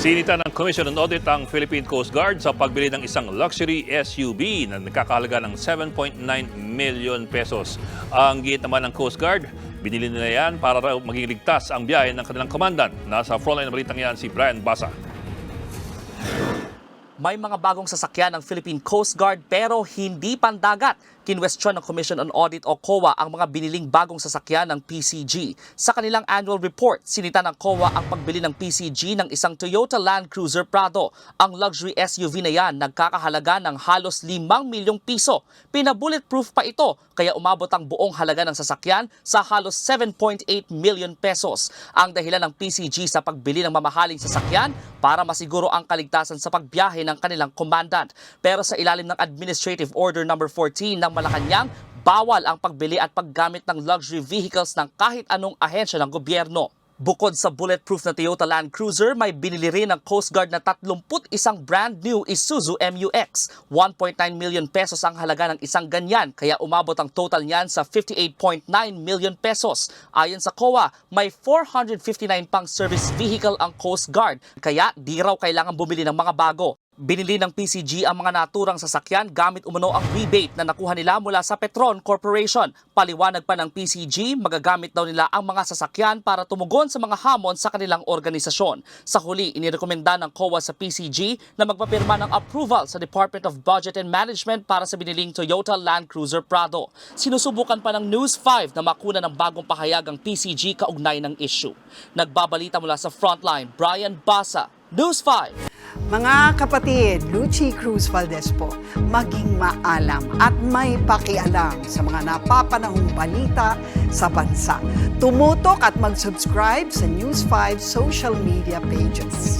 Sinita ng Commission on Audit ang Philippine Coast Guard sa pagbili ng isang luxury SUV na nagkakahalaga ng 7.9 million pesos. Ang giit naman ng Coast Guard, binili nila yan para raw maging ligtas ang biyahe ng kanilang komandan. Nasa frontline na balitang yan si Brian Basa. May mga bagong sasakyan ng Philippine Coast Guard pero hindi pandagat. Kinwestiyon ng Commission on Audit o COA ang mga biniling bagong sasakyan ng PCG. Sa kanilang annual report, sinita ng COA ang pagbili ng PCG ng isang Toyota Land Cruiser Prado. Ang luxury SUV na yan nagkakahalaga ng halos 5 milyong piso. Pinabulletproof pa ito kaya umabot ang buong halaga ng sasakyan sa halos 7.8 million pesos. Ang dahilan ng PCG sa pagbili ng mamahaling sasakyan para masiguro ang kaligtasan sa pagbiyahe ng kanilang commandant. Pero sa ilalim ng Administrative Order No. 14 ng Malacanang, bawal ang pagbili at paggamit ng luxury vehicles ng kahit anong ahensya ng gobyerno. Bukod sa bulletproof na Toyota Land Cruiser, may binili rin ng Coast Guard na 31 brand new Isuzu MU-X. 1.9 million pesos ang halaga ng isang ganyan, kaya umabot ang total niyan sa 58.9 million pesos. Ayon sa COA, may 459 pang service vehicle ang Coast Guard, kaya di raw kailangan bumili ng mga bago. Binili ng PCG ang mga naturang sasakyan gamit umano ang rebate na nakuha nila mula sa Petron Corporation. Paliwanag pa ng PCG, magagamit daw nila ang mga sasakyan para tumugon sa mga hamon sa kanilang organisasyon. Sa huli, inirekomenda ng COA sa PCG na magpapirma ng approval sa Department of Budget and Management para sa biniling Toyota Land Cruiser Prado. Sinusubukan pa ng News 5 na makuna ng bagong pahayag ang PCG kaugnay ng issue. Nagbabalita mula sa Frontline, Brian Basa, News 5. Mga kapatid, Lucy Cruz Valdez po, maging maalam at may pakialam sa mga napapanahong balita sa bansa. Tumutok at mag-subscribe sa News 5 social media pages.